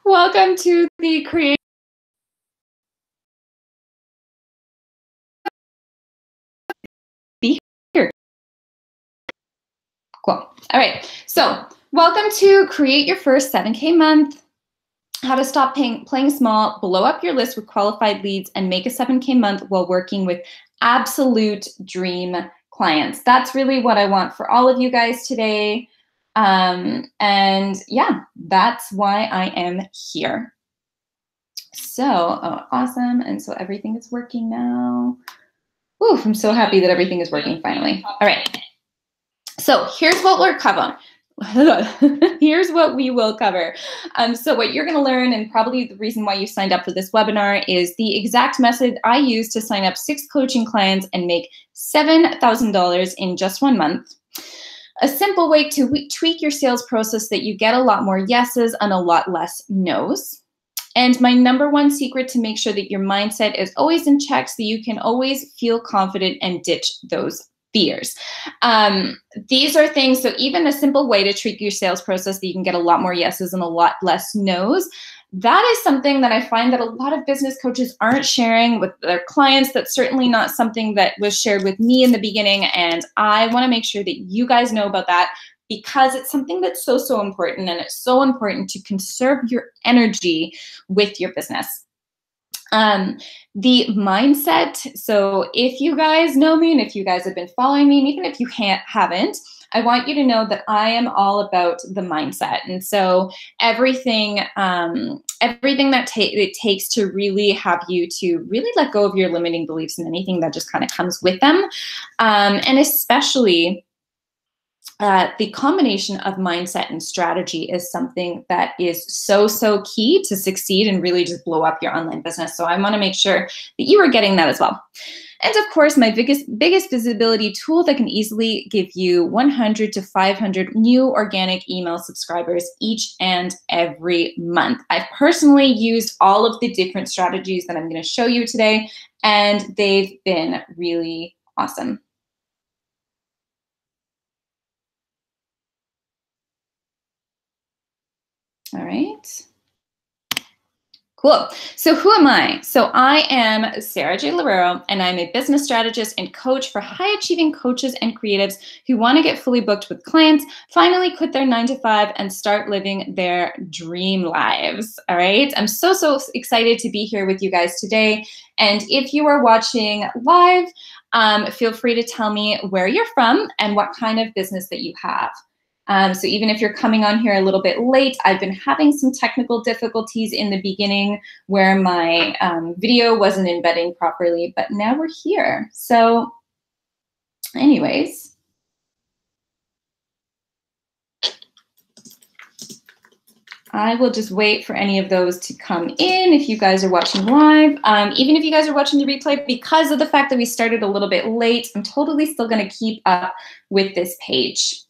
Welcome to the Create. Be here. Cool. All right. So welcome to Create Your First 7K Month. How to stop playing small, blow up your list with qualified leads, and make a 7K month while working with absolute dream clients. That's really what I want for all of you guys today. And yeah, that's why I am here. So, awesome. And so everything is working now. Ooh, I'm so happy that everything is working finally. All right. So here's what we're covering. Here's what we will cover. So what you're going to learn, and probably the reason why you signed up for this webinar, is the exact method I used to sign up 6 coaching clients and make $7,000 in just 1 month. A simple way to tweak your sales process that you get a lot more yeses and a lot less nos. And my #1 secret to make sure that your mindset is always in check so you can always feel confident and ditch those fears. These are things, so even a simple way to tweak your sales process that you can get a lot more yeses and a lot less nos, that is something that I find that a lot of business coaches aren't sharing with their clients. That's certainly not something that was shared with me in the beginning, and I want to make sure that you guys know about that, because it's something that's so, so important, and it's so important to conserve your energy with your business. The mindset, so if you guys know me and if you guys have been following me, and even if you haven't, I want you to know that I am all about the mindset. And so everything that it takes to really have you to really let go of your limiting beliefs and anything that just kind of comes with them. And especially the combination of mindset and strategy is something that is so, so key to succeed and really just blow up your online business. So I want to make sure that you are getting that as well. And of course, my biggest visibility tool that can easily give you 100 to 500 new organic email subscribers each and every month. I've personally used all of the different strategies that I'm going to show you today, and they've been really awesome. All right. Cool. So who am I? So I am Sarah J. Loureiro, and I'm a business strategist and coach for high-achieving coaches and creatives who want to get fully booked with clients, finally quit their 9-to-5, and start living their dream lives. All right. I'm so, so excited to be here with you guys today. And if you are watching live, feel free to tell me where you're from and what kind of business that you have. So even if you're coming on here a little bit late, I've been having some technical difficulties in the beginning where my video wasn't embedding properly, but now we're here. So anyways, I will just wait for any of those to come in if you guys are watching live. Even if you guys are watching the replay, because of the fact that we started a little bit late, I'm totally still going to keep up with this page.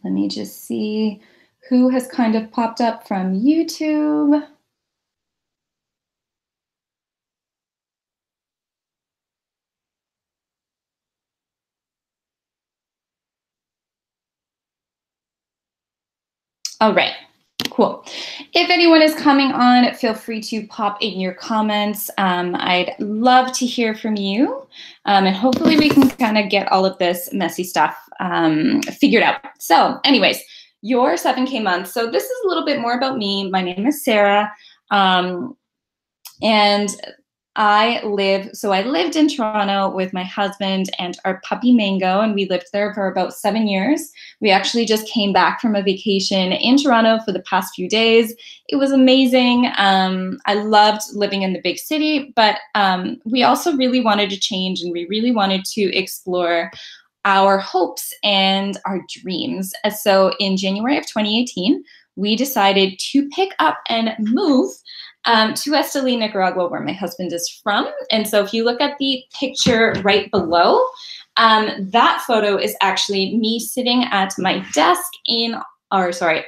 Let me just see who has kind of popped up from YouTube. All right, cool. If anyone is coming on, feel free to pop in your comments. I'd love to hear from you. And hopefully we can kind of get all of this messy stuff figured out. So anyways, your 7K month. So this is a little bit more about me. My name is Sarah. And I lived in Toronto with my husband and our puppy Mango, and we lived there for about 7 years. We actually just came back from a vacation in Toronto for the past few days. It was amazing. I loved living in the big city, but we also really wanted to change, and we really wanted to explore our hopes and our dreams. So in January of 2018, we decided to pick up and move to Esteli, Nicaragua, where my husband is from. And so if you look at the picture right below, That photo is actually me sitting at my desk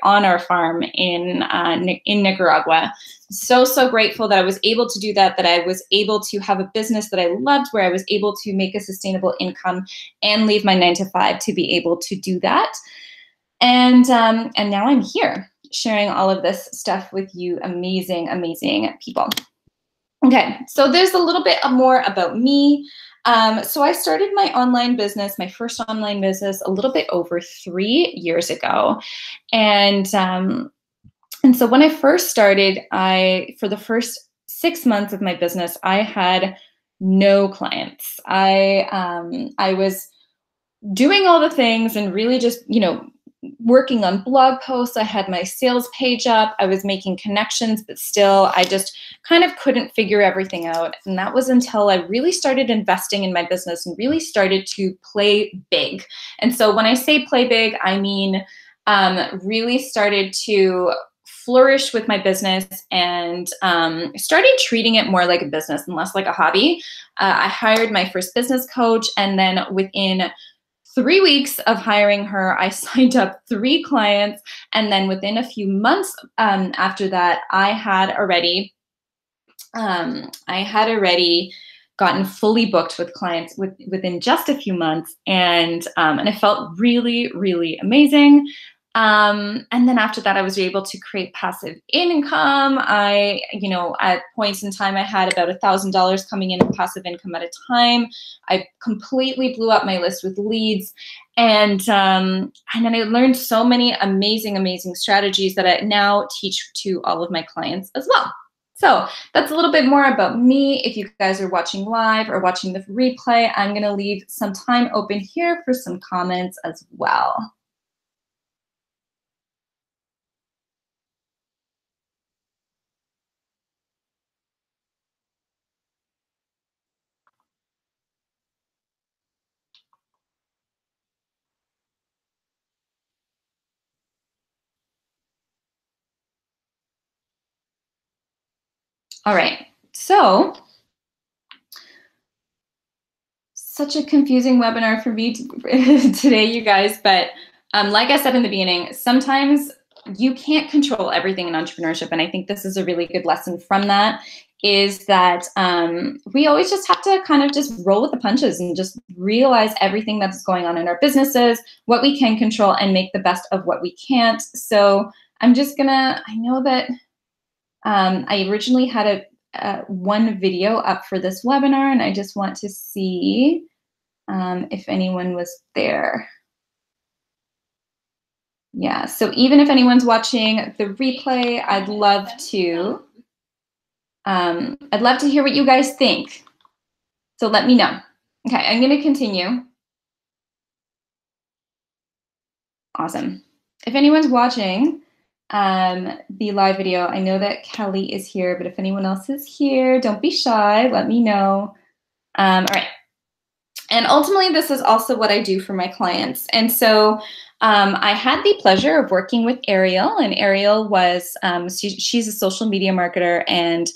on our farm in Nicaragua. So grateful that I was able to do that, that I was able to have a business that I loved, where I was able to make a sustainable income and leave my 9-to-5 to be able to do that. And now I'm here sharing all of this stuff with you amazing, amazing people. Okay, so there's a little bit more about me. So I started my online business, my first online business, a little bit over 3 years ago. And so when I first started, for the first 6 months of my business, I had no clients. I was doing all the things and really just, working on blog posts. I had my sales page up. I was making connections, but still, I just kind of couldn't figure everything out. And that was until I really started investing in my business and really started to play big. And so when I say play big, I mean really started to flourish with my business and started treating it more like a business and less like a hobby. I hired my first business coach, and then within 3 weeks of hiring her, I signed up 3 clients. And then within a few months after that, I had already gotten fully booked with clients within just a few months. And it felt really, really amazing. And then after that, I was able to create passive income. At points in time, I had about $1,000 coming in passive income at a time. I completely blew up my list with leads. And then I learned so many amazing, amazing strategies that I now teach to all of my clients as well. So that's a little bit more about me. If you guys are watching live or watching the replay, I'm going to leave some time open here for some comments as well. All right, so such a confusing webinar for me today, you guys, but like I said in the beginning, sometimes you can't control everything in entrepreneurship, and I think this is a really good lesson from that, is that we always just have to kind of just roll with the punches and just realize everything that's going on in our businesses, what we can control, and make the best of what we can't. So I'm just gonna, I know that I originally had one video up for this webinar, and I just want to see if anyone was there. Yeah, so even if anyone's watching the replay, I'd love to hear what you guys think. So let me know. Okay, I'm gonna continue. Awesome. If anyone's watching the live video, I know that Kelly is here, but if anyone else is here, don't be shy, let me know. All right. And ultimately, this is also what I do for my clients. And so I had the pleasure of working with Ariel, and Ariel was, she's a social media marketer. And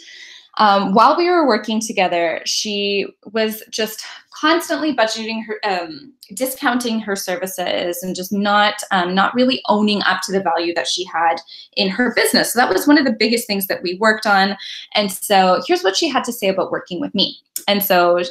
while we were working together, she was just constantly budgeting her, discounting her services, and just not really owning up to the value that she had in her business. So that was one of the biggest things that we worked on. And so here's what she had to say about working with me. And so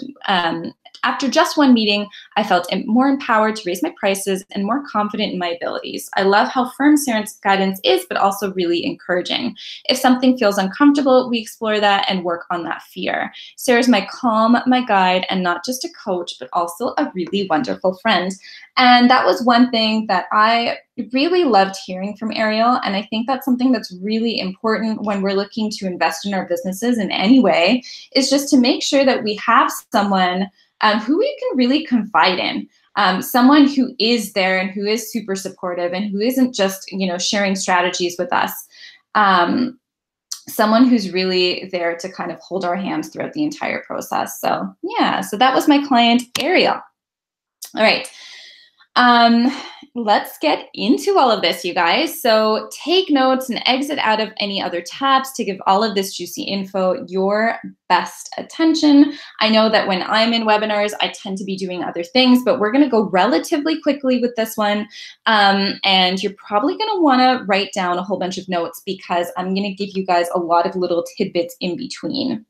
after just one meeting, I felt more empowered to raise my prices and more confident in my abilities. I love how firm Sarah's guidance is, but also really encouraging. If something feels uncomfortable, we explore that and work on that fear. Sarah's my calm, my guide, and not just a coach, but also a really wonderful friend. And that was one thing that I really loved hearing from Ariel. And I think that's something that's really important when we're looking to invest in our businesses in any way, is just to make sure that we have someone who we can really confide in, someone who is there and who is super supportive and who isn't just, sharing strategies with us. Someone who's really there to kind of hold our hands throughout the entire process. So yeah, so that was my client, Ariel. All right. let's get into all of this, you guys. So take notes and exit out of any other tabs to give all of this juicy info your best attention. I know that when I'm in webinars, I tend to be doing other things, but we're gonna go relatively quickly with this one. And you're probably gonna wanna write down a whole bunch of notes because I'm gonna give you guys a lot of little tidbits in between.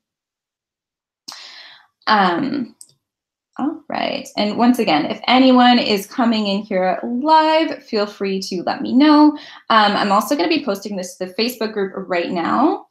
All right, and once again, if anyone is coming in here live, feel free to let me know. I'm also going to be posting this to the Facebook group right now.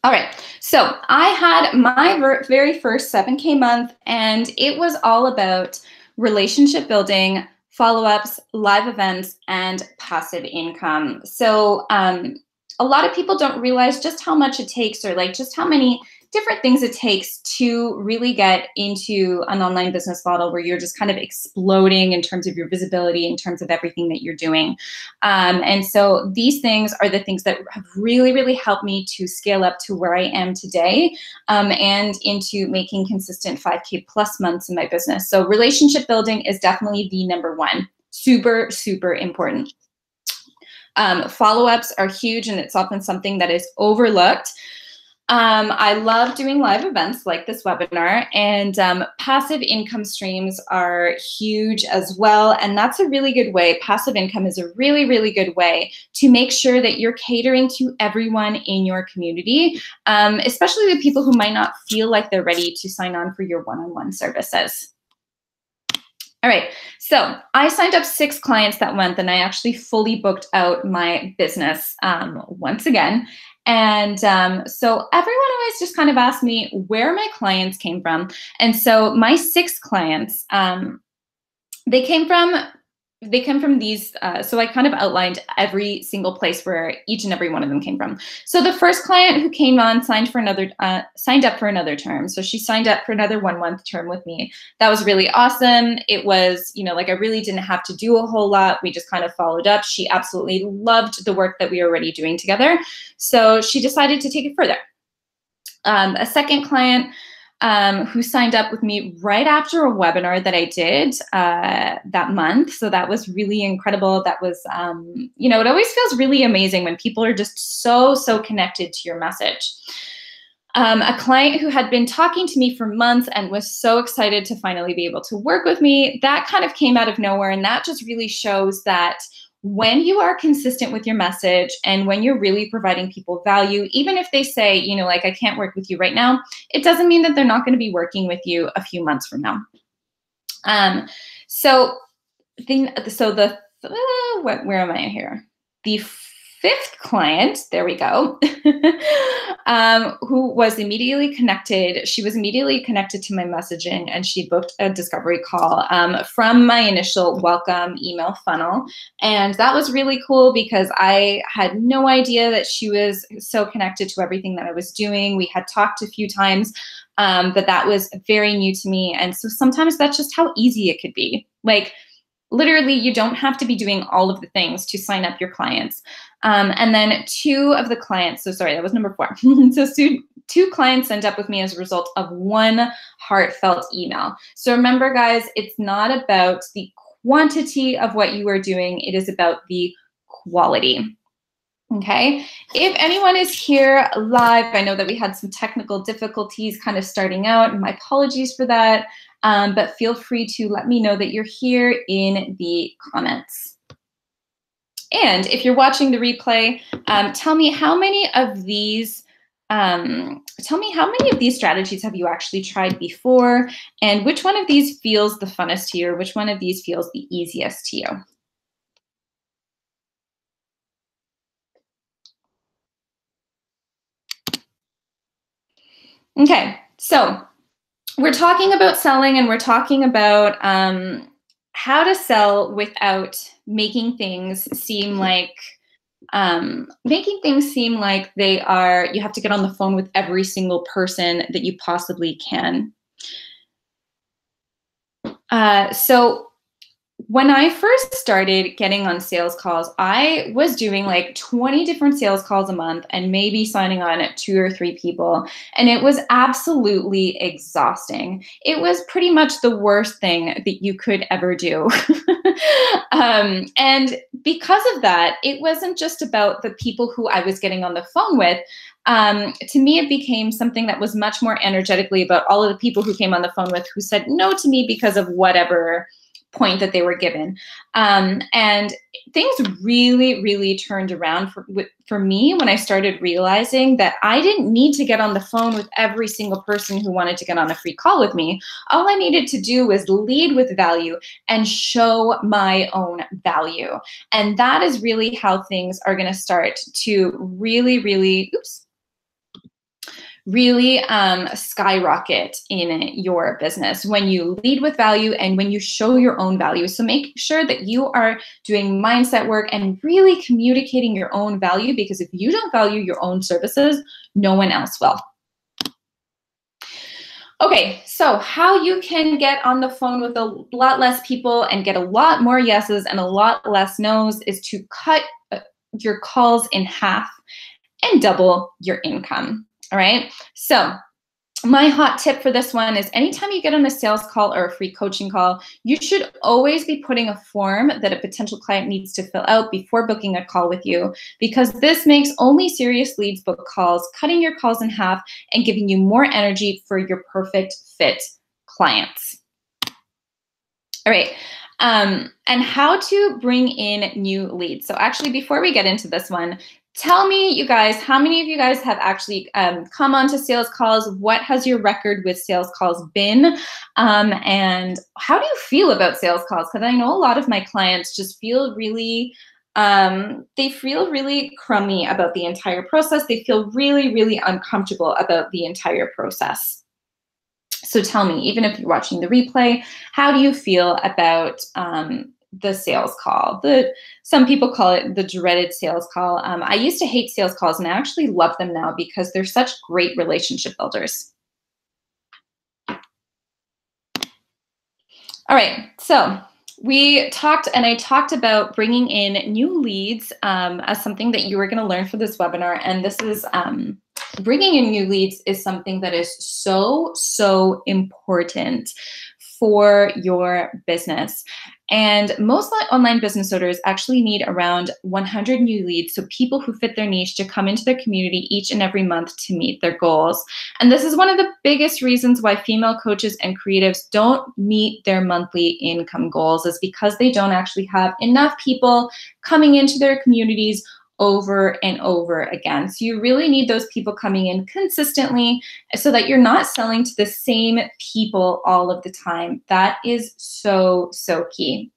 All right, so I had my very first 7K month, and it was all about relationship building, follow-ups, live events, and passive income. So a lot of people don't realize just how much it takes, or like just how many different things it takes to really get into an online business model where you're just kind of exploding in terms of your visibility, in terms of everything that you're doing. And so these things are the things that have really, really helped me to scale up to where I am today, and into making consistent 5K plus months in my business. So relationship building is definitely the number one. Super, super important. Follow-ups are huge, and it's often something that is overlooked. I love doing live events like this webinar, and passive income streams are huge as well. And that's a really good way. Passive income is a really, really good way to make sure that you're catering to everyone in your community, especially the people who might not feel like they're ready to sign on for your one-on-one services. All right, so I signed up 6 clients that month, and I actually fully booked out my business once again. And so everyone always just kind of asked me where my clients came from. And so my 6 clients, they came from these, so I kind of outlined every single place where each and every one of them came from. So the first client who came on signed up for another term. So she signed up for another 1-month term with me. That was really awesome. It was, like I really didn't have to do a whole lot. We just kind of followed up. She absolutely loved the work that we were already doing together. So she decided to take it further. A second client who signed up with me right after a webinar that I did that month. So that was really incredible. That was, it always feels really amazing when people are just so connected to your message. A client who had been talking to me for months and was so excited to finally be able to work with me, that kind of came out of nowhere. And that just really shows that when you are consistent with your message and when you're really providing people value, even if they say, like, I can't work with you right now, it doesn't mean that they're not going to be working with you a few months from now. Where am I here? The 5th client, there we go, who was immediately connected. She was immediately connected to my messaging, and she booked a discovery call from my initial welcome email funnel. And that was really cool because I had no idea that she was so connected to everything that I was doing. We had talked a few times, but that was very new to me. And so sometimes that's just how easy it could be. Like, literally, you don't have to be doing all of the things to sign up your clients. And then 2 of the clients, so sorry, that was number 4. So 2 clients signed up with me as a result of 1 heartfelt email. So remember, guys, it's not about the quantity of what you are doing. It is about the quality. Okay, if anyone is here live, I know that we had some technical difficulties kind of starting out, and my apologies for that. But feel free to let me know that you're here in the comments. And if you're watching the replay, tell me how many of these strategies have you actually tried before, and which one of these feels the funnest to you, or which one of these feels the easiest to you? Okay, so we're talking about selling, and we're talking about how to sell without making things seem like they are, you have to get on the phone with every single person that you possibly can. So when I first started getting on sales calls, I was doing like 20 different sales calls a month and maybe signing on at 2 or 3 people. And it was absolutely exhausting. It was pretty much the worst thing that you could ever do. And because of that, it wasn't just about the people who I was getting on the phone with. To me, it became something that was much more energetically about all of the people who came on the phone with who said no to me because of whatever point that they were given. And things really, really turned around for me when I started realizing that I didn't need to get on the phone with every single person who wanted to get on a free call with me. All I needed to do was lead with value and show my own value. And that is really how things are going to start to really, really, skyrocket in your business when you lead with value and when you show your own value. So make sure that you are doing mindset work and really communicating your own value, because if you don't value your own services, no one else will. Okay, so how you can get on the phone with a lot less people and get a lot more yeses and a lot less nos is to cut your calls in half and double your income. All right, so my hot tip for this one is anytime you get on a sales call or a free coaching call, you should always be putting a form that a potential client needs to fill out before booking a call with you, because this makes only serious leads book calls, cutting your calls in half and giving you more energy for your perfect fit clients. All right. And how to bring in new leads. So actually, before we get into this one, tell me, you guys, how many of you guys have actually come onto sales calls? What has your record with sales calls been? And how do you feel about sales calls? Because I know a lot of my clients just feel really, they feel really crummy about the entire process. They feel really, really uncomfortable about the entire process. So tell me, even if you're watching the replay, how do you feel about the sales call? Some people call it the dreaded sales call. I used to hate sales calls, and I actually love them now because they're such great relationship builders. All right, so we talked, and I talked about bringing in new leads as something that you were going to learn for this webinar. And this is bringing in new leads is something that is so, so important for your business. And most online business owners actually need around 100 new leads, so people who fit their niche, to come into their community each and every month to meet their goals. And this is one of the biggest reasons why female coaches and creatives don't meet their monthly income goals, is because they don't actually have enough people coming into their communities over and over again. So you really need those people coming in consistently so that you're not selling to the same people all of the time. That is so, so key.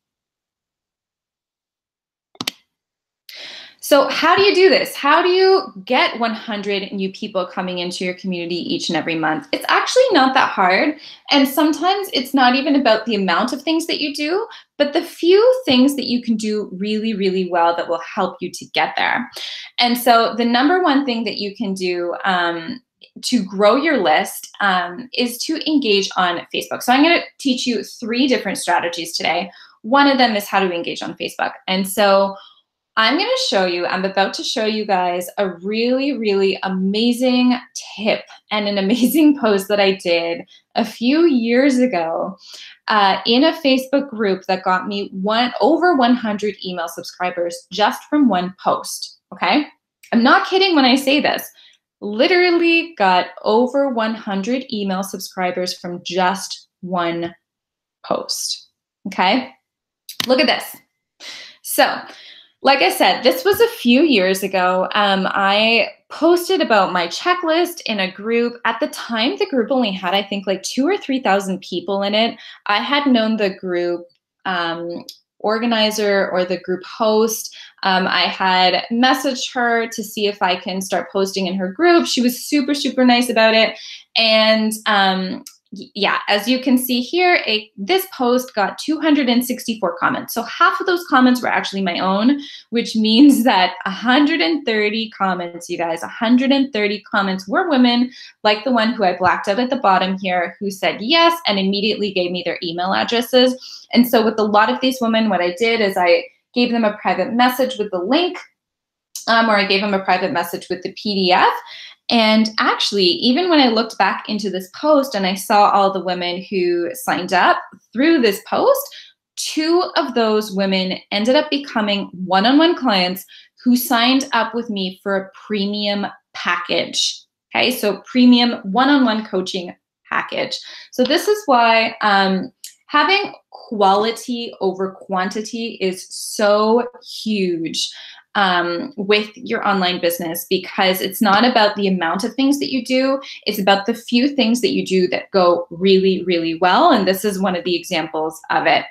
So how do you do this? How do you get 100 new people coming into your community each and every month? It's actually not that hard. And sometimes it's not even about the amount of things that you do, but the few things that you can do really, really well that will help you to get there. And so the number one thing that you can do to grow your list is to engage on Facebook. So I'm going to teach you 3 different strategies today. One of them is how to engage on Facebook. And so I'm about to show you guys a really, really amazing tip and an amazing post that I did a few years ago in a Facebook group that got me over 100 email subscribers just from one post, okay? I'm not kidding when I say this. Literally got over 100 email subscribers from just one post, okay? Look at this. So, like I said, this was a few years ago. I posted about my checklist in a group. At the time, the group only had, I think, like 2,000 or 3,000 people in it. I had known the group organizer or the group host. I had messaged her to see if I can start posting in her group. She was super, super nice about it. And yeah, as you can see here, this post got 264 comments. So half of those comments were actually my own, which means that 130 comments, you guys, 130 comments were women, like the one who I blacked out at the bottom here, who said yes and immediately gave me their email addresses. And so with a lot of these women, what I did is I gave them a private message with the link, or I gave them a private message with the PDF. And actually, even when I looked back into this post and I saw all the women who signed up through this post, 2 of those women ended up becoming one-on-one clients who signed up with me for a premium package. Okay, so premium one-on-one coaching package. So this is why having quality over quantity is so huge with your online business, because it's not about the amount of things that you do, it's about the few things that you do that go really, really well. And this is one of the examples of it.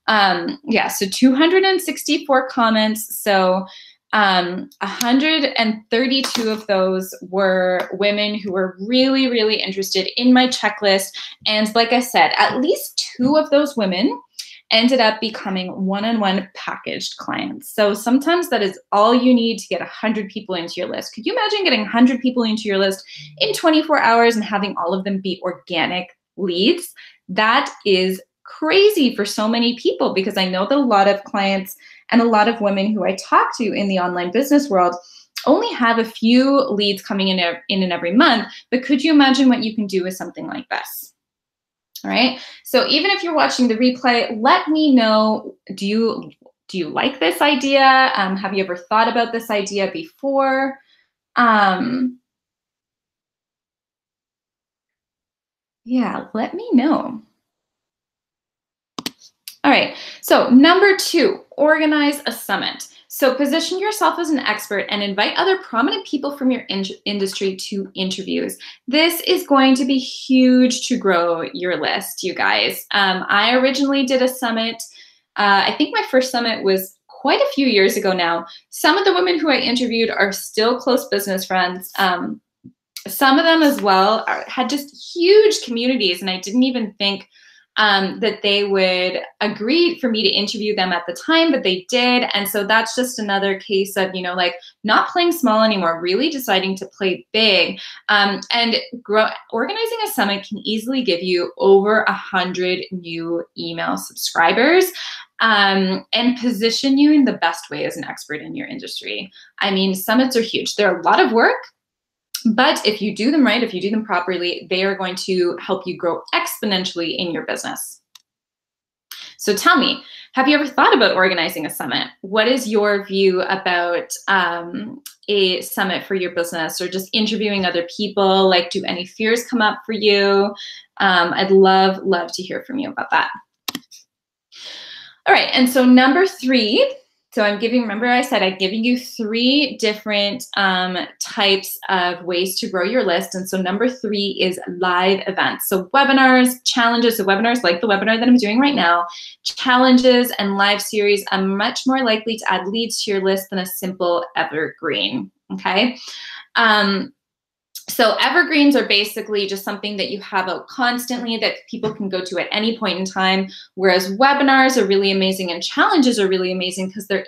Yeah, so 264 comments. So 132 of those were women who were really, really interested in my checklist. And like I said, at least 2 of those women ended up becoming one-on-one packaged clients. So sometimes that is all you need to get 100 people into your list. Could you imagine getting 100 people into your list in 24 hours and having all of them be organic leads? That is crazy for so many people, because I know that a lot of clients and a lot of women who I talk to in the online business world only have a few leads coming in and every month. But could you imagine what you can do with something like this? All right, so even if you're watching the replay, let me know, do you like this idea? Have you ever thought about this idea before? Yeah, let me know. All right, so number 2, organize a summit. So position yourself as an expert and invite other prominent people from your industry to interviews. This is going to be huge to grow your list, you guys. I originally did a summit. I think my first summit was quite a few years ago now. Some of the women who I interviewed are still close business friends. Some of them as well had just huge communities, and I didn't even think that they would agree for me to interview them at the time, but they did. And so that's just another case of, you know, like not playing small anymore, really deciding to play big. And organizing a summit can easily give you over 100 new email subscribers. And position you in the best way as an expert in your industry. I mean, summits are huge. They're a lot of work. But if you do them right, if you do them properly, they are going to help you grow exponentially in your business. So tell me, have you ever thought about organizing a summit? What is your view about a summit for your business, or just interviewing other people? Like, do any fears come up for you? I'd love to hear from you about that. All right, and so number 3, so remember I said I'm giving you 3 different types of ways to grow your list. And so number 3 is live events. So webinars, challenges, so webinars like the webinar that I'm doing right now, challenges and live series are much more likely to add leads to your list than a simple evergreen, okay? So evergreens are basically just something that you have out constantly that people can go to at any point in time, whereas webinars are really amazing and challenges are really amazing because they're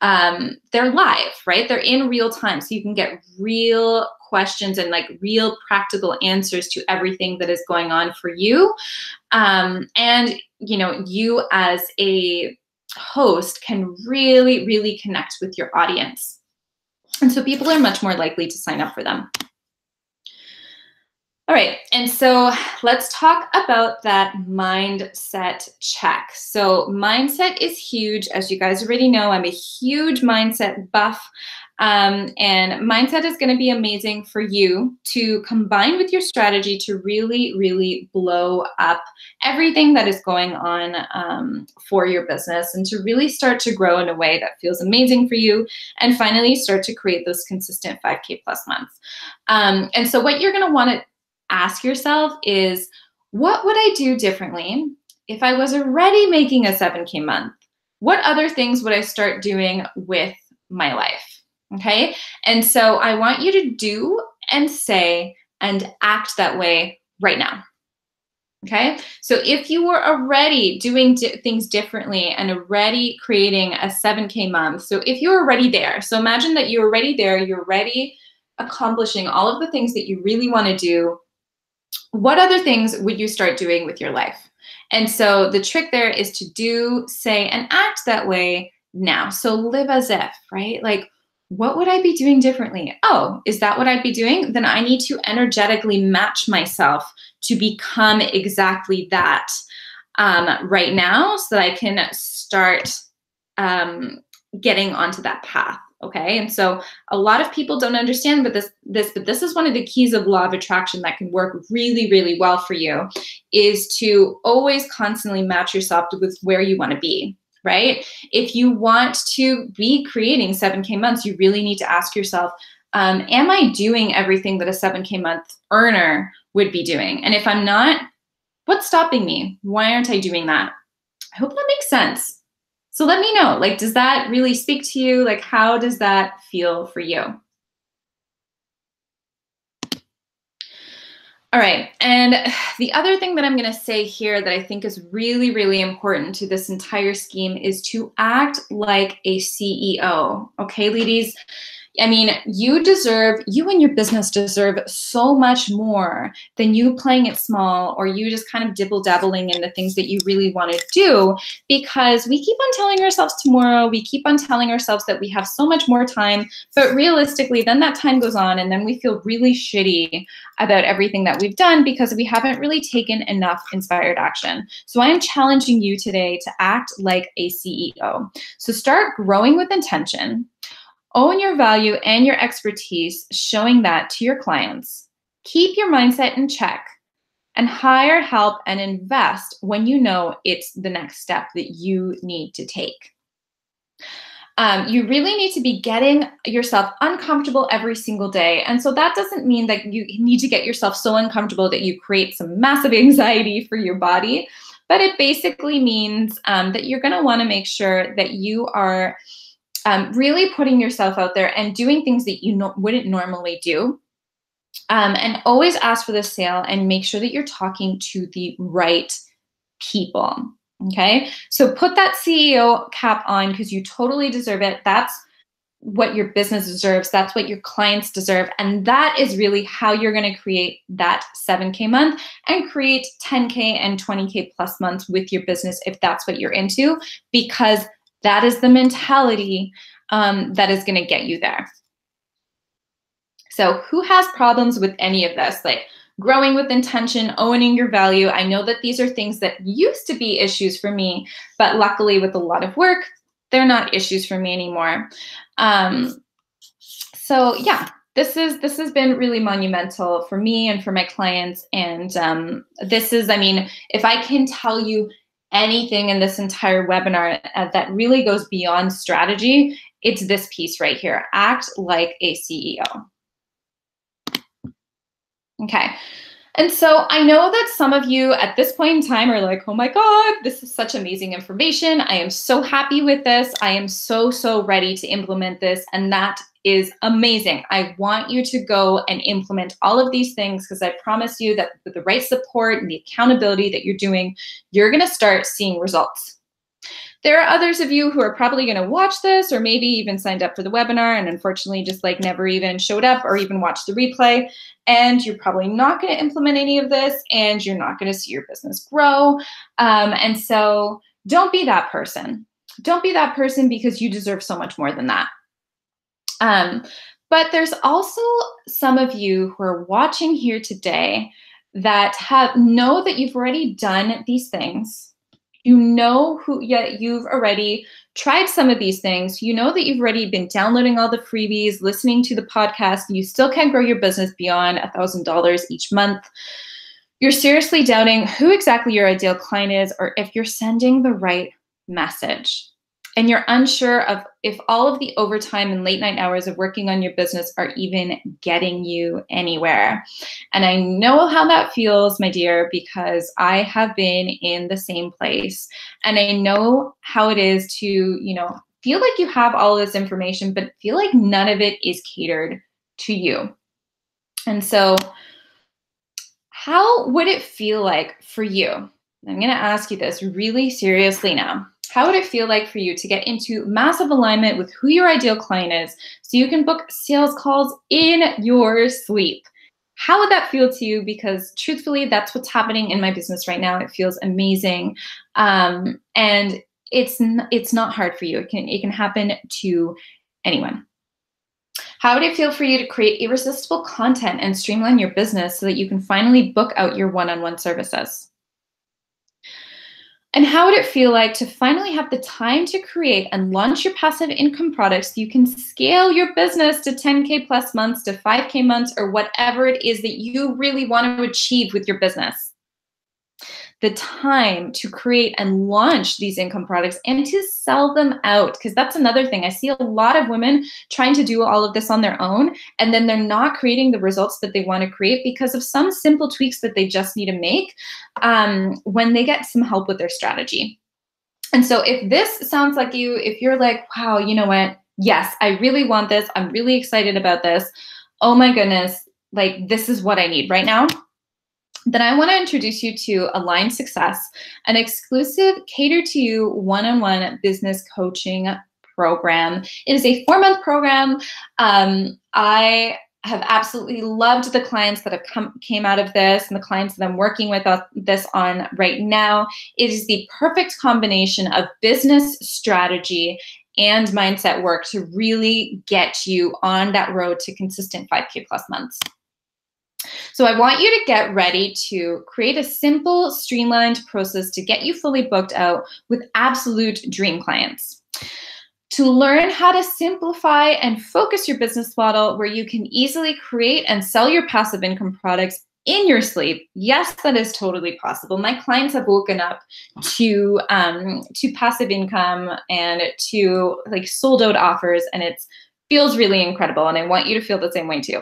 live, right? They're in real time, so you can get real questions and like real practical answers to everything that is going on for you. And you know, you as a host can really, really connect with your audience. And so people are much more likely to sign up for them. All right, and so let's talk about that mindset check. So mindset is huge. As you guys already know, I'm a huge mindset buff. And mindset is going to be amazing for you to combine with your strategy to really, really blow up everything that is going on for your business, and to really start to grow in a way that feels amazing for you, and finally start to create those consistent 5K plus months. And so what you're going to want to ask yourself is, what would I do differently if I was already making a 7K month? what other things would I start doing with my life? Okay. And so I want you to do and say and act that way right now. Okay. So if you were already doing things differently and already creating a 7K month, so if you're already there, so imagine that you're already there, you're already accomplishing all of the things that you really want to do. What other things would you start doing with your life? And so the trick there is to do, say, and act that way now. So live as if, right? Like, what would I be doing differently? Oh, is that what I'd be doing? Then I need to energetically match myself to become exactly that right now so that I can start getting onto that path. Okay. And so a lot of people don't understand but this is one of the keys of law of attraction that can work really, really well for you, is to always constantly match yourself with where you want to be, right? If you want to be creating 7K months, you really need to ask yourself, am I doing everything that a 7K month earner would be doing? And if I'm not, what's stopping me? Why aren't I doing that? I hope that makes sense. So let me know, like, does that really speak to you? Like, how does that feel for you? All right, and the other thing that I'm gonna say here that I think is really, really important to this entire scheme is to act like a CEO, okay, ladies? I mean, you and your business deserve so much more than you playing it small or you just kind of dibble-dabbling in the things that you really want to do, because we keep on telling ourselves tomorrow, we keep on telling ourselves that we have so much more time, but realistically, then that time goes on and then we feel really shitty about everything that we've done because we haven't really taken enough inspired action. So I am challenging you today to act like a CEO. So start growing with intention. Own your value and your expertise, showing that to your clients. Keep your mindset in check and hire help and invest when you know it's the next step that you need to take. You really need to be getting yourself uncomfortable every single day. And so that doesn't mean that you need to get yourself so uncomfortable that you create some massive anxiety for your body, but it basically means that you're going to want to make sure that you are really putting yourself out there and doing things that you wouldn't normally do. And always ask for the sale and make sure that you're talking to the right people. Okay. So put that CEO cap on because you totally deserve it. That's what your business deserves. That's what your clients deserve. And that is really how you're going to create that 7K month and create 10K and 20K plus months with your business if that's what you're into, because that is the mentality that is going to get you there. So who has problems with any of this? Like growing with intention, owning your value. I know that these are things that used to be issues for me, but luckily with a lot of work, they're not issues for me anymore. So yeah, this has been really monumental for me and for my clients. And this is, I mean, if I can tell you anything in this entire webinar that really goes beyond strategy, it's this piece right here. Act like a CEO. Okay. And so I know that some of you at this point in time are like, oh my God, this is such amazing information. I am so happy with this. I am so, so ready to implement this. And that is amazing. I want you to go and implement all of these things because I promise you that with the right support and the accountability that you're doing, you're going to start seeing results. There are others of you who are probably going to watch this or maybe even signed up for the webinar and unfortunately just like never even showed up or even watched the replay. And you're probably not going to implement any of this and you're not going to see your business grow. And so don't be that person. Don't be that person because you deserve so much more than that. But there's also some of you who are watching here today that know that you've already done these things. You know you've already tried some of these things. You know that you've already been downloading all the freebies, listening to the podcast, and you still can't grow your business beyond $1,000 each month. You're seriously doubting who exactly your ideal client is or if you're sending the right message. and you're unsure of if all of the overtime and late night hours of working on your business are even getting you anywhere. And I know how that feels, my dear, because I have been in the same place. And I know how it is to, feel like you have all this information, but feel like none of it is catered to you. And so how would it feel like for you? I'm going to ask you this really seriously now. How would it feel like for you to get into massive alignment with who your ideal client is so you can book sales calls in your sleep? How would that feel to you? Because truthfully, that's what's happening in my business right now. It feels amazing. And it's not hard for you. It can happen to anyone. How would it feel for you to create irresistible content and streamline your business so that you can finally book out your one-on-one services? And how would it feel like to finally have the time to create and launch your passive income products so you can scale your business to 10K plus months, to 5K months, or whatever it is that you really want to achieve with your business? The time to create and launch these income products and to sell them out, because that's another thing. I see a lot of women trying to do all of this on their own, and then they're not creating the results that they want to create because of some simple tweaks that they just need to make when they get some help with their strategy. And so if this sounds like you, if you're like, wow, you know what? Yes, I really want this. I'm really excited about this. Oh my goodness, like this is what I need right now. Then I want to introduce you to Align Success, an exclusive cater-to-you one-on-one business coaching program. It is a 4-month program. I have absolutely loved the clients that have came out of this and the clients that I'm working with this on right now. It is the perfect combination of business strategy and mindset work to really get you on that road to consistent 5K plus months. So I want you to get ready to create a simple, streamlined process to get you fully booked out with absolute dream clients. To learn how to simplify and focus your business model where you can easily create and sell your passive income products in your sleep. Yes, that is totally possible. My clients have woken up to passive income and to like sold out offers, and it feels really incredible. And I want you to feel the same way too.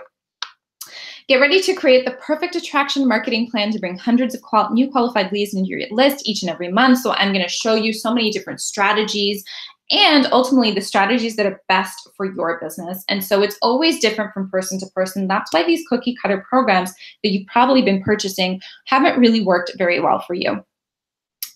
Get ready to create the perfect attraction marketing plan to bring hundreds of new qualified leads into your list each and every month. So I'm going to show you so many different strategies and ultimately the strategies that are best for your business. And so it's always different from person to person. That's why these cookie cutter programs that you've probably been purchasing haven't really worked very well for you.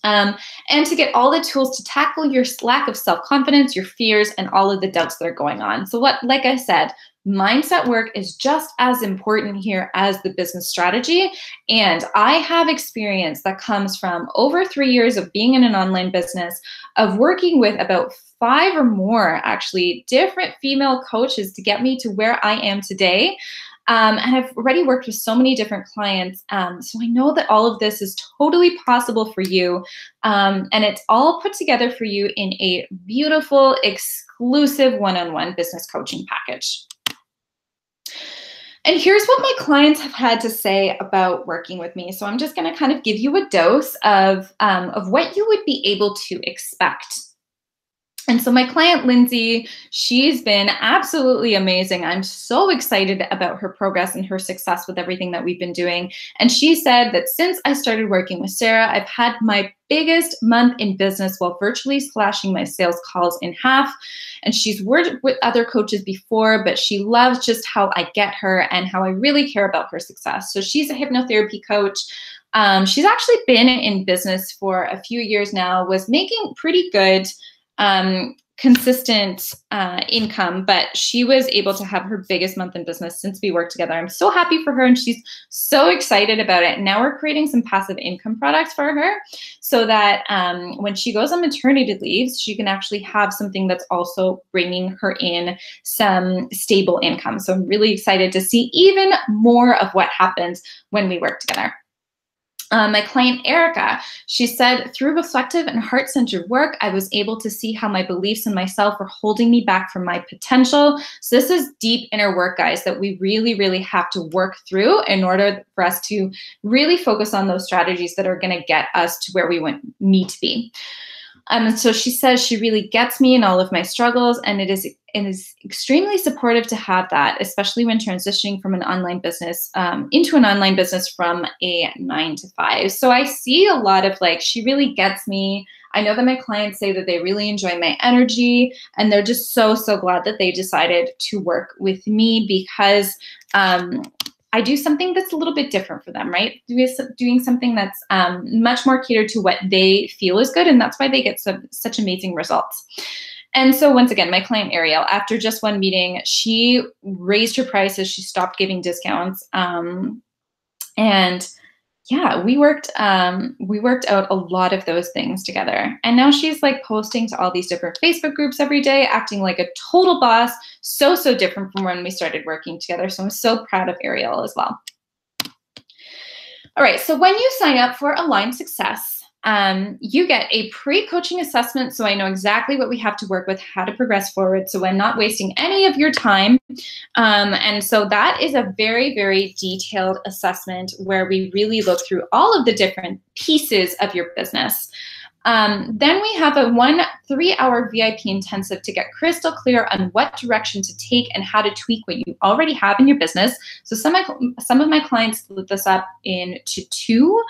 And to get all the tools to tackle your lack of self-confidence, your fears, and all of the doubts that are going on. So like I said, mindset work is just as important here as the business strategy. And I have experience that comes from over 3 years of being in an online business, of working with about 5 or more actually different female coaches to get me to where I am today. And I've already worked with so many different clients. So I know that all of this is totally possible for you. And it's all put together for you in a beautiful, exclusive one-on-one business coaching package. And here's what my clients have had to say about working with me. So I'm just going to kind of give you a dose of what you would be able to expect. And so my client, Lindsay, she's been absolutely amazing. I'm so excited about her progress and her success with everything that we've been doing. And she said that since I started working with Sarah, I've had my biggest month in business while virtually slashing my sales calls in half. And she's worked with other coaches before, but she loves just how I get her and how I really care about her success. So she's a hypnotherapy coach. She's actually been in business for a few years now, was making pretty good consistent income, but she was able to have her biggest month in business since we worked together. I'm so happy for her, and she's so excited about it. Now we're creating some passive income products for her so that when she goes on maternity leave, she can actually have something that's also bringing her in some stable income. So I'm really excited to see even more of what happens when we work together. My client, Erica, she said, through reflective and heart-centered work, I was able to see how my beliefs in myself were holding me back from my potential. So this is deep inner work, guys, that we really, really have to work through in order for us to really focus on those strategies that are going to get us to where we need to be. So she says she really gets me in all of my struggles, and it is extremely supportive to have that, especially when transitioning from an online business into an online business from a 9 to 5. So I see a lot of like, she really gets me. I know that my clients say that they really enjoy my energy, and they're just so, so glad that they decided to work with me because I do something that's a little bit different for them, right? Doing something that's much more catered to what they feel is good, and that's why they get such amazing results. And so once again, my client Ariel, after just one meeting, she raised her prices, she stopped giving discounts, and yeah, we worked out a lot of those things together. And now she's like posting to all these different Facebook groups every day, acting like a total boss. So, so different from when we started working together. So I'm so proud of Ariel as well. All right, so when you sign up for Align Success, you get a pre-coaching assessment, so I know exactly what we have to work with, how to progress forward, so I'm not wasting any of your time. And so that is a very, very detailed assessment where we really look through all of the different pieces of your business. Then we have a 1 3-hour VIP intensive to get crystal clear on what direction to take and how to tweak what you already have in your business. So some of my clients split this up into 2,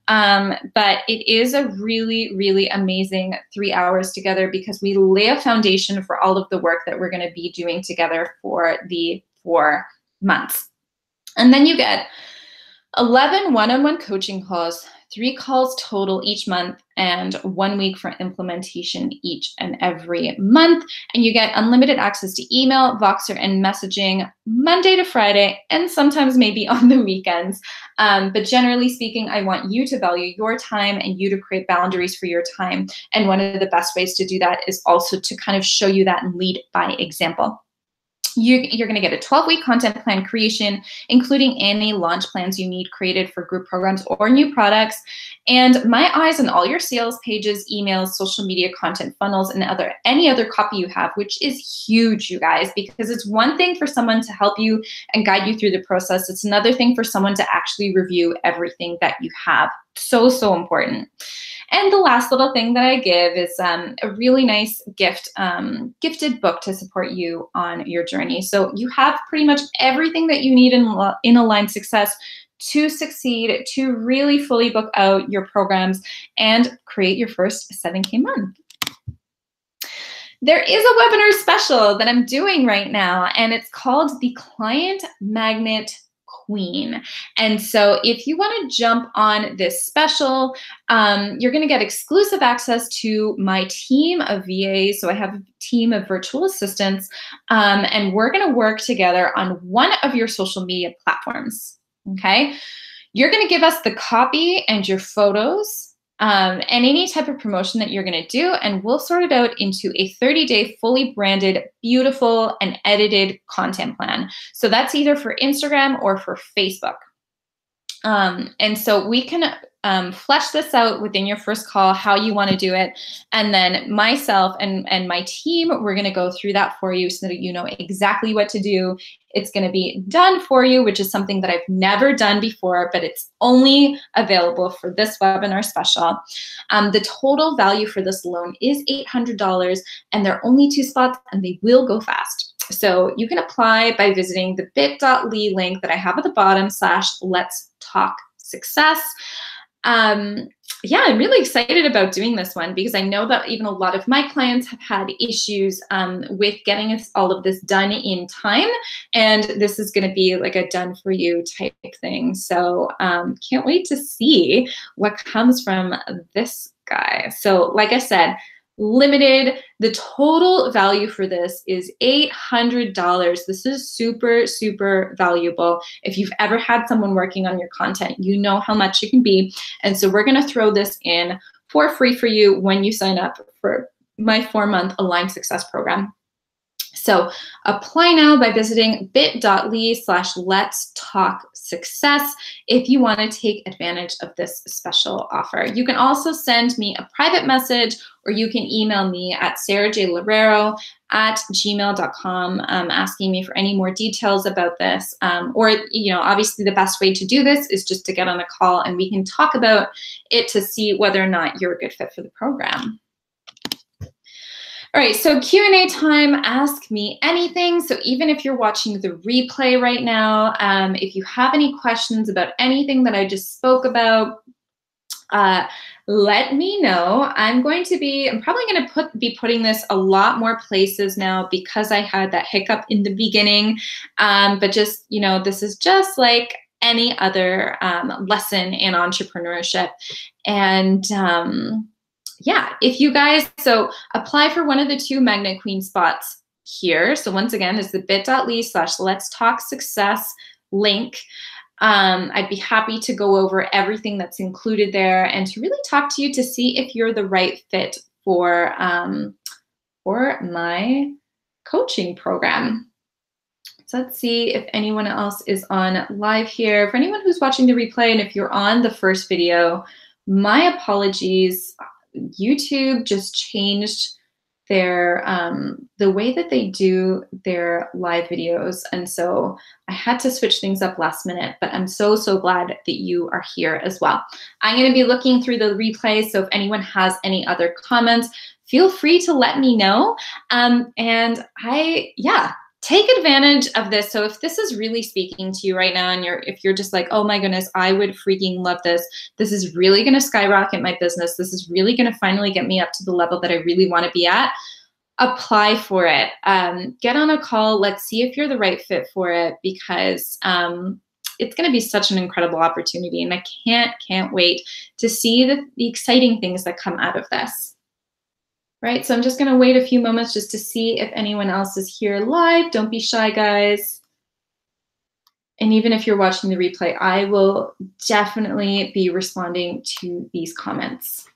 but it is a really, really amazing 3 hours together because we lay a foundation for all of the work that we're going to be doing together for the 4 months. And then you get 11 one-on-one coaching calls, 3 calls total each month, and 1 week for implementation each and every month. And you get unlimited access to email, Voxer, and messaging Monday to Friday, and sometimes maybe on the weekends. But generally speaking, I want you to value your time and you to create boundaries for your time. And one of the best ways to do that is also to kind of show you that and lead by example. You're going to get a 12-week content plan creation, including any launch plans you need created for group programs or new products, and my eyes on all your sales pages, emails, social media content funnels, and any other copy you have, which is huge, you guys, because it's one thing for someone to help you and guide you through the process. It's another thing for someone to actually review everything that you have. So, so important. And the last little thing that I give is a really nice gifted book to support you on your journey. So you have pretty much everything that you need in Align Success to succeed, to really fully book out your programs and create your first 7K month. There is a webinar special that I'm doing right now, and it's called the Client Magnet Queen. And so if you want to jump on this special, you're going to get exclusive access to my team of VAs. So I have a team of virtual assistants, and we're going to work together on one of your social media platforms. Okay. You're going to give us the copy and your photos, and any type of promotion that you're going to do, and we'll sort it out into a 30-day fully branded, beautiful, and edited content plan. So that's either for Instagram or for Facebook. And so we can flesh this out within your first call, how you want to do it. And then myself and my team, we're going to go through that for you so that you know exactly what to do. It's going to be done for you, which is something that I've never done before, but it's only available for this webinar special. The total value for this loan is $800, and there are only 2 spots, and they will go fast. So you can apply by visiting the bit.ly link that I have at the bottom /letstalksuccess. Yeah, I'm really excited about doing this one because I know that even a lot of my clients have had issues with getting all of this done in time, and this is going to be like a done for you type thing. So can't wait to see what comes from this guy. So like I said, limited. The total value for this is $800. This is super, super valuable. If you've ever had someone working on your content, you know how much it can be. And so we're going to throw this in for free for you when you sign up for my 4-month Align Success program. So apply now by visiting bit.ly /letstalksuccess if you want to take advantage of this special offer. You can also send me a private message, or you can email me at sarahjlarrero@gmail.com asking me for any more details about this. Or, you know, obviously the best way to do this is just to get on a call and we can talk about it to see whether or not you're a good fit for the program. All right, so Q&A time, ask me anything. So even if you're watching the replay right now, if you have any questions about anything that I just spoke about, let me know. I'm probably going to be putting this a lot more places now because I had that hiccup in the beginning. But just, this is just like any other lesson in entrepreneurship. And yeah, if you guys, so apply for one of the 2 Magnet Queen spots here. So once again, it's the bit.ly/Let's Talk Success link. I'd be happy to go over everything that's included there and to really talk to you to see if you're the right fit for my coaching program. So let's see if anyone else is on live here. For anyone who's watching the replay, and if you're on the first video, my apologies. YouTube just changed their the way that they do their live videos, and so I had to switch things up last minute, but I'm so glad that you are here as well. I'm going to be looking through the replay, so if anyone has any other comments, feel free to let me know. And take advantage of this. So if this is really speaking to you right now, and if you're just like, oh my goodness, I would freaking love this. This is really going to skyrocket my business. This is really going to finally get me up to the level that I really want to be at. Apply for it. Get on a call. Let's see if you're the right fit for it, because it's going to be such an incredible opportunity. And I can't wait to see the exciting things that come out of this. Right, so I'm just gonna wait a few moments just to see if anyone else is here live. Don't be shy, guys. And even if you're watching the replay, I will definitely be responding to these comments.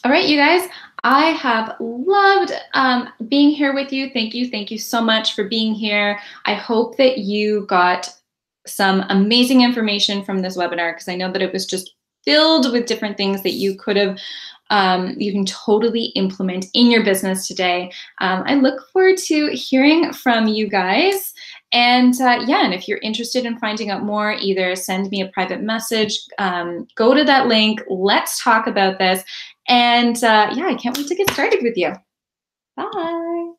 All right, you guys, I have loved being here with you. Thank you so much for being here. I hope that you got some amazing information from this webinar, because I know that it was just filled with different things that you could have, you can totally implement in your business today. I look forward to hearing from you guys. And and if you're interested in finding out more, either send me a private message, go to that link, let's talk about this. And I can't wait to get started with you. Bye.